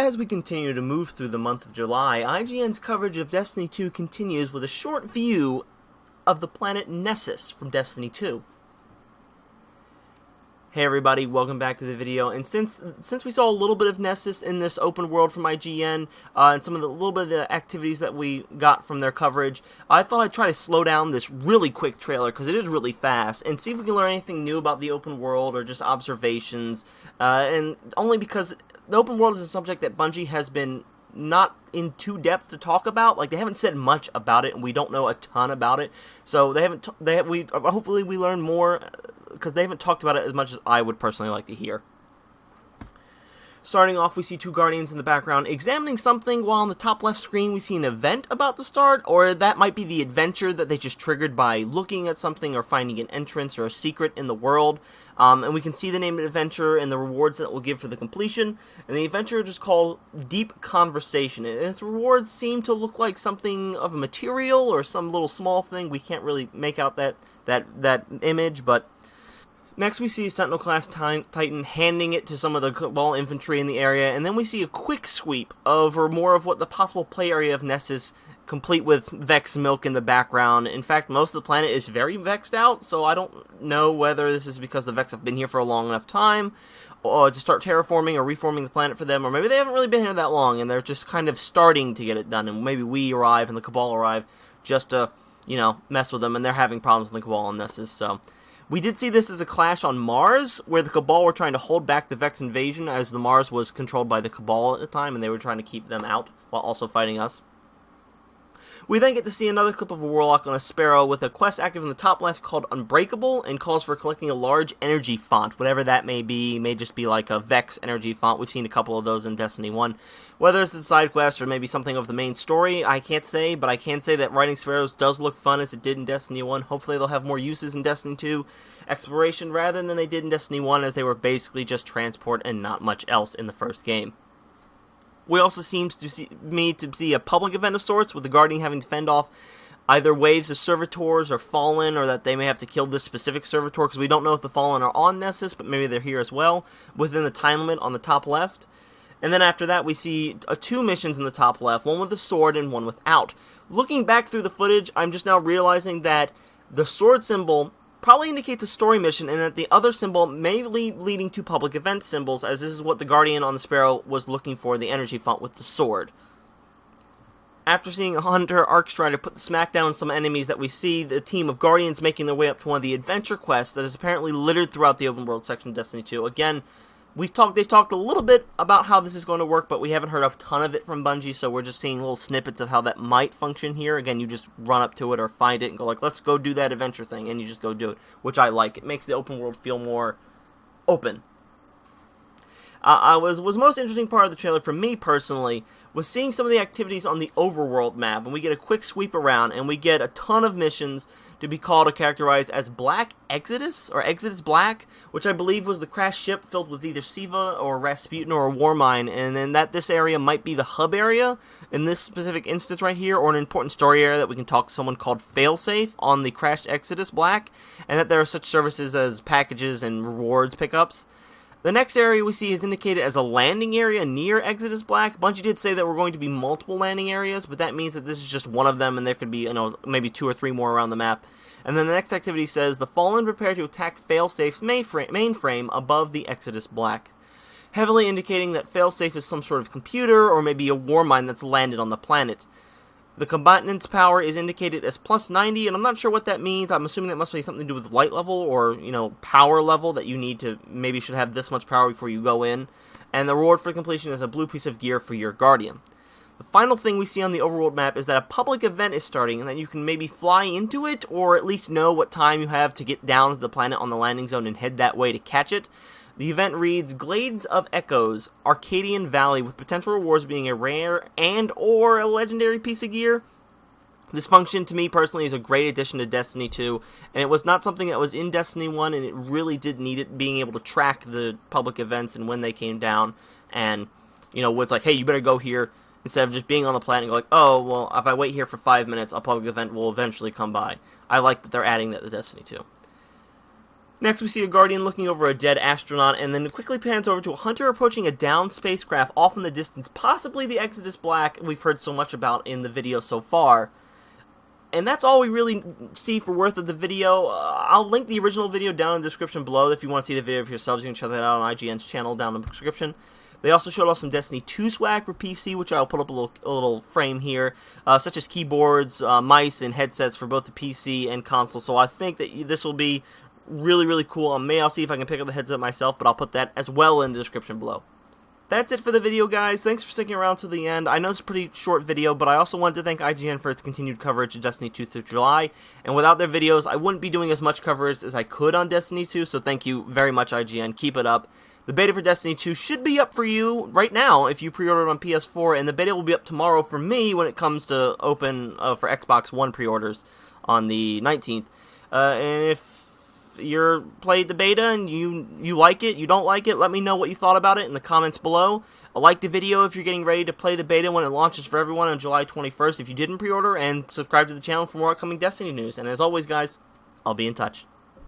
As we continue to move through the month of July, IGN's coverage of Destiny 2 continues with a short view of the planet Nessus from Destiny 2. Hey everybody, welcome back to the video, and since we saw a little bit of Nessus in this open world from IGN, and some of the little bit of the activities that we got from their coverage, I thought I'd try to slow down this really quick trailer, because it is really fast, and see if we can learn anything new about the open world, or just observations, and only because the open world is a subject that Bungie has been not in too depth to talk about. Like, they haven't said much about it, and we don't know a ton about it, so hopefully we learn more, because they haven't talked about it as much as I would personally like to hear. Starting off, we see two Guardians in the background examining something, while on the top left screen we see an event about to start, or that might be the adventure that they just triggered by looking at something or finding an entrance or a secret in the world. And we can see the name of the adventure and the rewards that it will give for the completion. And the adventure is just called Deep Conversation, and its rewards seem to look like something of a material or some little small thing. We can't really make out that image, but next, we see Sentinel-class Titan handing it to some of the Cabal infantry in the area, and then we see a quick sweep of, or more of what the possible play area of Nessus, complete with Vex milk in the background. In fact, most of the planet is very Vexed out, so I don't know whether this is because the Vex have been here for a long enough time, or to start terraforming or reforming the planet for them, or maybe they haven't really been here that long, and they're just kind of starting to get it done, and maybe we arrive and the Cabal arrive just to, mess with them, and they're having problems with the Cabal on Nessus, so we did see this as a clash on Mars, where the Cabal were trying to hold back the Vex invasion, as the Mars was controlled by the Cabal at the time, and they were trying to keep them out, while also fighting us. We then get to see another clip of a Warlock on a Sparrow with a quest active in the top left called Unbreakable, and calls for collecting a large energy font, whatever that may be. It may just be like a Vex energy font. We've seen a couple of those in Destiny 1. Whether it's a side quest or maybe something of the main story, I can't say, but I can say that riding Sparrows does look fun as it did in Destiny 1. Hopefully they'll have more uses in Destiny 2 exploration rather than they did in Destiny 1, as they were basically just transport and not much else in the first game. We also seem to see a public event of sorts, with the Guardian having to fend off either waves of servitors or Fallen, or that they may have to kill this specific servitor, because we don't know if the Fallen are on Nessus, but maybe they're here as well, within the time limit on the top left. And then after that, we see two missions in the top left, one with a sword and one without. Looking back through the footage, I'm just now realizing that the sword symbol probably indicates a story mission, and that the other symbol may leading to public event symbols, as this is what the Guardian on the Sparrow was looking for, the energy font with the sword. After seeing a Hunter Arcstrider put the smackdown on some enemies, that we see the team of Guardians making their way up to one of the adventure quests that is apparently littered throughout the open world section of Destiny 2. Again, they've talked a little bit about how this is going to work, but we haven't heard a ton of it from Bungie, so we're just seeing little snippets of how that might function here. Again, you just run up to it or find it and go like, let's go do that adventure thing, and you just go do it, which I like. It makes the open world feel more open. Was most interesting part of the trailer for me personally was seeing some of the activities on the overworld map, and we get a quick sweep around, and we get a ton of missions to be called or characterized as Black Exodus, or Exodus Black, which I believe was the crashed ship filled with either Siva or Rasputin or a war mine, and then that this area might be the hub area in this specific instance right here, or an important story area that we can talk to someone called Failsafe on the crashed Exodus Black, and that there are such services as packages and rewards pickups. The next area we see is indicated as a landing area near Exodus Black. Bungie did say that we're going to be multiple landing areas, but that means that this is just one of them, and there could be, maybe 2 or 3 more around the map. And then the next activity says, the Fallen prepare to attack Failsafe's mainframe above the Exodus Black, heavily indicating that Failsafe is some sort of computer, or maybe a war mine that's landed on the planet. The combatant's power is indicated as plus 90, and I'm not sure what that means. I'm assuming that must be something to do with light level, or, power level, that you need to, maybe should have this much power before you go in. And the reward for completion is a blue piece of gear for your Guardian. The final thing we see on the overworld map is that a public event is starting, and that you can maybe fly into it, or at least know what time you have to get down to the planet on the landing zone and head that way to catch it. The event reads, Glades of Echoes, Arcadian Valley, with potential rewards being a rare and or a legendary piece of gear. This function, to me personally, is a great addition to Destiny 2, and it was not something that was in Destiny 1, and it really did need it, being able to track the public events and when they came down, and, it's like, hey, you better go here, instead of just being on the planet and go like, oh, well, if I wait here for 5 minutes, a public event will eventually come by. I like that they're adding that to Destiny 2. Next, we see a Guardian looking over a dead astronaut, and then it quickly pans over to a Hunter approaching a downed spacecraft off in the distance, possibly the Exodus Black we've heard so much about in the video so far. And that's all we really see for worth of the video. I'll link the original video down in the description below. If you want to see the video for yourselves, you can check that out on IGN's channel down in the description. They also showed off some Destiny 2 swag for PC, which I'll put up a little frame here, such as keyboards, mice, and headsets for both the PC and console. So I think that this will be really, really cool. I'll see if I can pick up the headset myself, but I'll put that as well in the description below. That's it for the video, guys. Thanks for sticking around to the end. I know it's a pretty short video, but I also wanted to thank IGN for its continued coverage of Destiny 2 through July. And without their videos, I wouldn't be doing as much coverage as I could on Destiny 2, so thank you very much, IGN. Keep it up. The beta for Destiny 2 should be up for you right now if you pre-ordered on PS4, and the beta will be up tomorrow for me when it comes to open for Xbox One pre-orders on the 19th. And if you're played the beta and you like it, you don't like it, let me know what you thought about it in the comments below. Like the video if you're getting ready to play the beta when it launches for everyone on July 21st if you didn't pre-order, and subscribe to the channel for more upcoming Destiny news. And as always, guys, I'll be in touch.